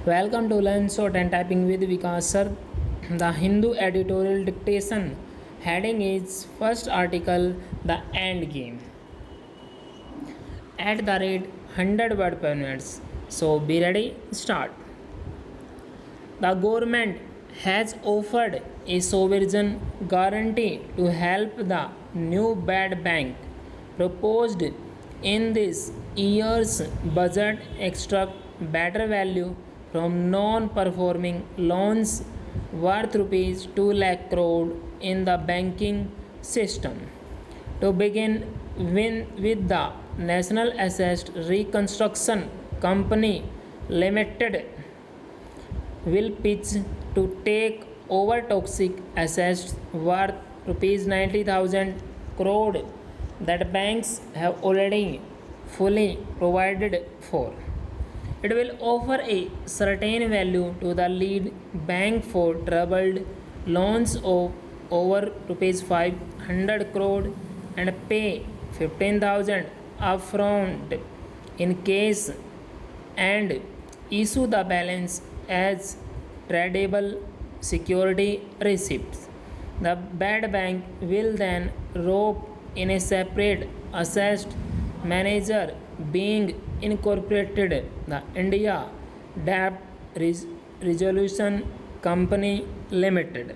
Welcome to Learn Short and Typing with Vikas sir. The Hindu editorial dictation heading is first article The End Game at the rate 100 word per minute. So be ready, start. The government has offered a sovereign guarantee to help the new bad bank proposed in this year's budget extract better value from non-performing loans worth rupees 2 lakh crore in the banking system. To begin with the National Assessed Reconstruction Company Limited will pitch to take over toxic assets worth rupees 90,000 crore that banks have already fully provided for. It will offer a certain value to the lead bank for troubled loans of over rupees 500 crore and pay 15,000 upfront in case and issue the balance as tradable security receipts. The bad bank will then rope in a separate assessed manager being incorporated the India Debt Resolution Company Limited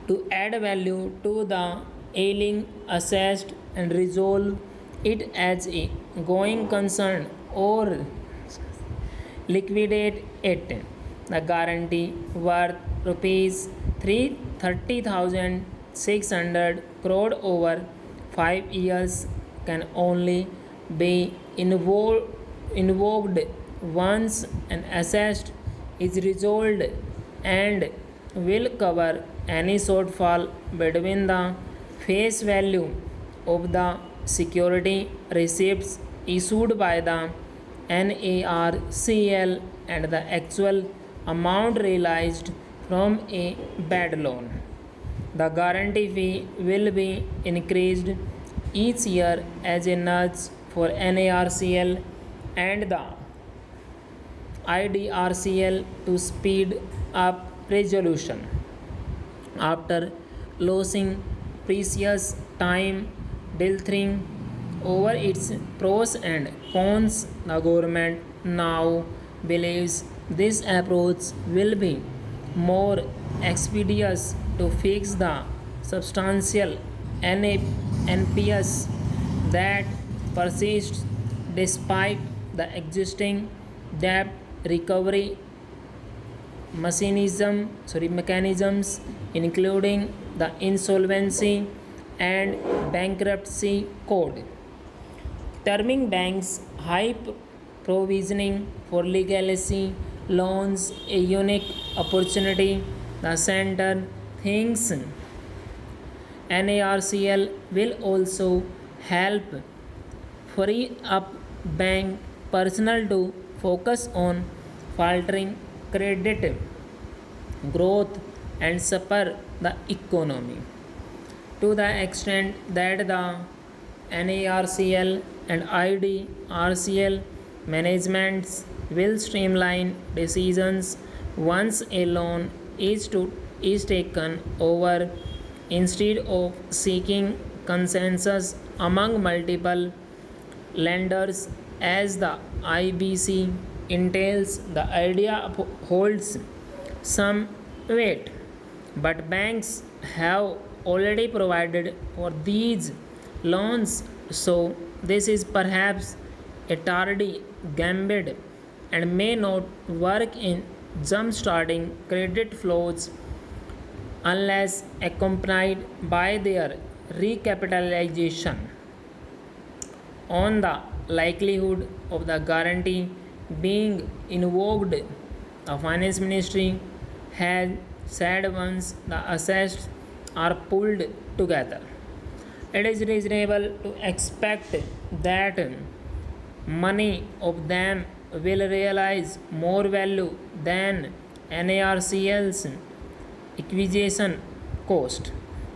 to add value to the ailing assessed and resolve it as a going concern or liquidate it. The guarantee worth rupees 30,600 crore over 5 years can only be invoked once an asset is resolved and will cover any shortfall between the face value of the security receipts issued by the NARCL and the actual amount realized from a bad loan. The guarantee fee will be increased each year as a nudge for NARCL and the IDRCL to speed up resolution. After losing precious time delthering over its pros and cons, the government now believes this approach will be more expeditious to fix the substantial NPS that persists despite the existing debt recovery mechanisms including the insolvency and bankruptcy code. Terming banks high provisioning for legacy loans a unique opportunity. The center thinks NARCL will also help free up bank personnel to focus on faltering credit growth and spur the economy. To the extent that the NARCL and IDRCL managements will streamline decisions once a loan is taken over instead of seeking consensus among multiple lenders as the IBC entails. The idea holds some weight, but banks have already provided for these loans, so this is perhaps a tardy gambit and may not work in jump-starting credit flows unless accompanied by their recapitalization. On the likelihood of the guarantee being invoked, the Finance Ministry has said once the assets are pulled together, it is reasonable to expect that many of them will realize more value than NARCL's acquisition cost.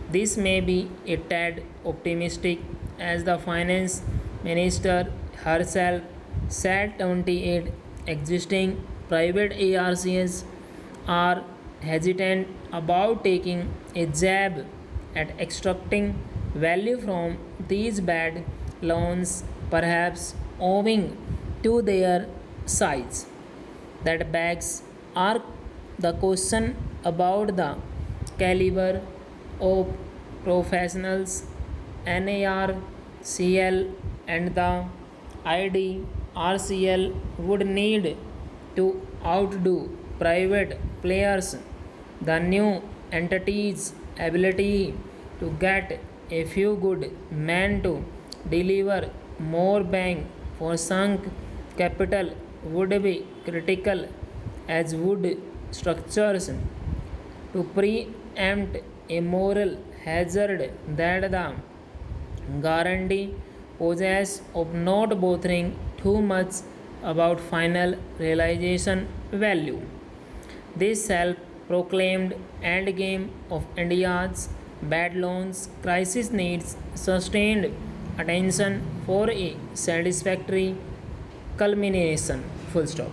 This may be a tad optimistic, as the finance minister herself said 28 existing private ARCs are hesitant about taking a jab at extracting value from these bad loans, perhaps owing to their size. That begs are the question about the caliber of professionals NARCL and the IDRCL would need to outdo private players. The new entity's ability to get a few good men to deliver more bang for sunk capital would be critical, as would structures to preempt a moral hazard that the guarantee poses of not bothering too much about final realization value. This self proclaimed endgame of India's bad loans crisis needs sustained attention for a satisfactory culmination. Full stop.